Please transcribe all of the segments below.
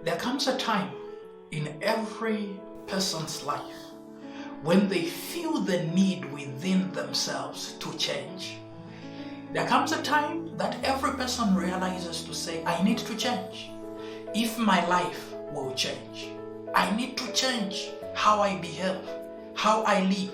There comes a time in every person's life when they feel the need within themselves to change. There comes a time that every person realizes to say, I need to change. If my life will change, I need to change how I behave, how I live,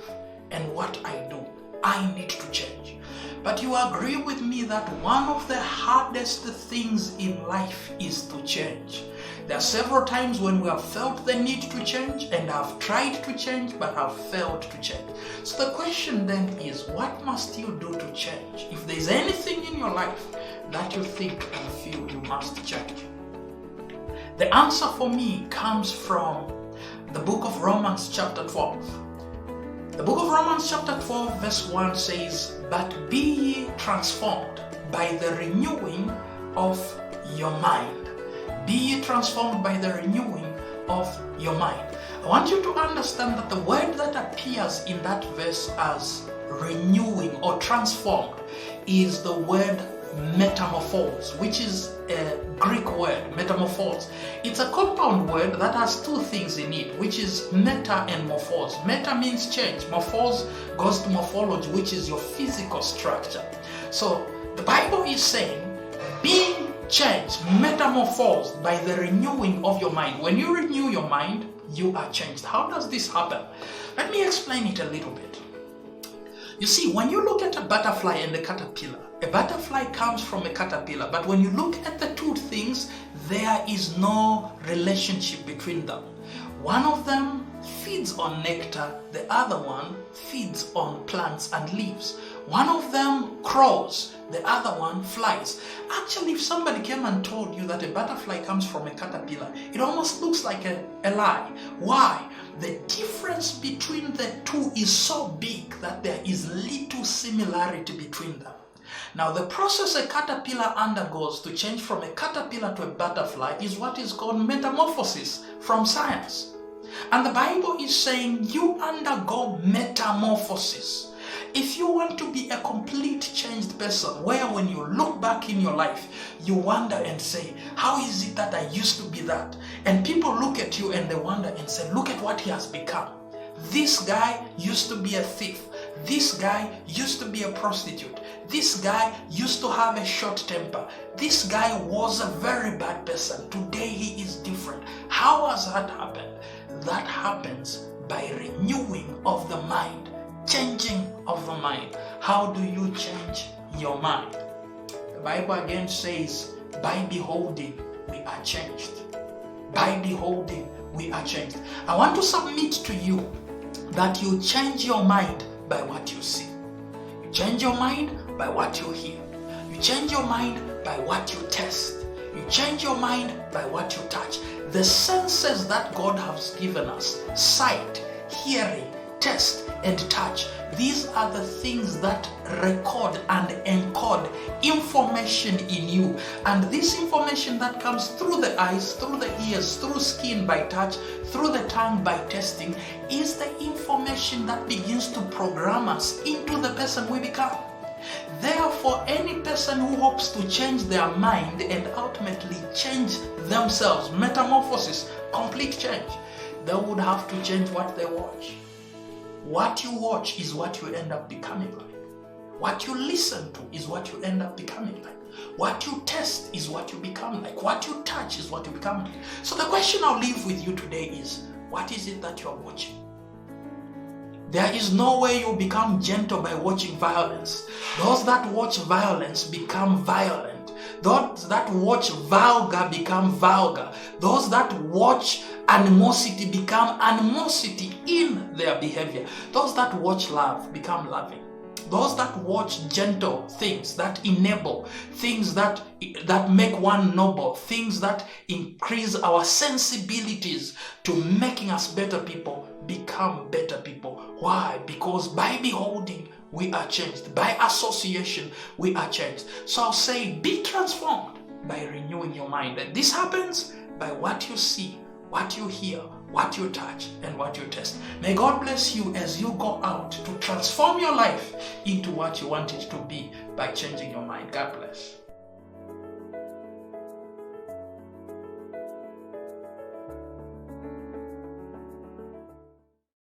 and what I do. I need to change. But you agree with me that one of the hardest things in life is to change. There are several times when we have felt the need to change and have tried to change but have failed to change. So the question then is, what must you do to change? If there's anything in your life that you think and feel you must change. The answer for me comes from the book of Romans chapter 12. The book of Romans chapter 12 verse 1 says, but be ye transformed by the renewing of your mind. Be ye transformed by the renewing of your mind. I want you to understand that the word that appears in that verse as renewing or transformed is the word metamorphose, which is a Greek word, metamorphose. It's a compound word that has two things in it, which is meta and morphose. Meta means change. Morphose goes to morphology, which is your physical structure. So the Bible is saying, being changed, metamorphosed by the renewing of your mind. When you renew your mind, you are changed. How does this happen? Let me explain it a little bit. You see, when you look at a butterfly and a caterpillar, a butterfly comes from a caterpillar, but when you look at the two things, there is no relationship between them. One of them feeds on nectar, the other one feeds on plants and leaves. One of them crawls, the other one flies. Actually, if somebody came and told you that a butterfly comes from a caterpillar, it almost looks like a lie. Why? The difference between the two is so big that there is little similarity between them. Now, the process a caterpillar undergoes to change from a caterpillar to a butterfly is what is called metamorphosis from science. And the Bible is saying you undergo metamorphosis. If you want to be a complete changed person, where when you look back in your life, you wonder and say, how is it that I used to be that? And people look at you and they wonder and say, look at what he has become. This guy used to be a thief. This guy used to be a prostitute. This guy used to have a short temper. This guy was a very bad person. Today he is different. How has that happened? That happens by renewing of the mind, changing of the mind. How do you change your mind? The Bible again says, by beholding, we are changed. By beholding, we are changed. I want to submit to you that you change your mind by what you see. You change your mind by what you hear. You change your mind by what you taste. You change your mind by what you touch. The senses that God has given us, sight, hearing, taste, and touch, these are the things that record and encode information in you. And this information that comes through the eyes, through the ears, through skin by touch, through the tongue by tasting, is the information that begins to program us into the person we become. Therefore, any person who hopes to change their mind and ultimately change themselves, metamorphosis, complete change, they would have to change what they watch. What you watch is what you end up becoming like. What you listen to is what you end up becoming like. What you taste is what you become like. What you touch is what you become like. So the question I'll leave with you today is, what is it that you're watching? There is no way you become gentle by watching violence. Those that watch violence become violent. Those that watch vulgar become vulgar. Those that watch animosity become animosity in their behavior. Those that watch love become loving. Those that watch gentle things, that enable, things that make one noble, things that increase our sensibilities to making us better people, become better people. Why? Because by beholding, we are changed. By association, we are changed. So I'll say, be transformed by renewing your mind. And this happens by what you see, what you hear, what you touch, and what you taste. May God bless you as you go out to transform your life into what you want it to be by changing your mind. God bless.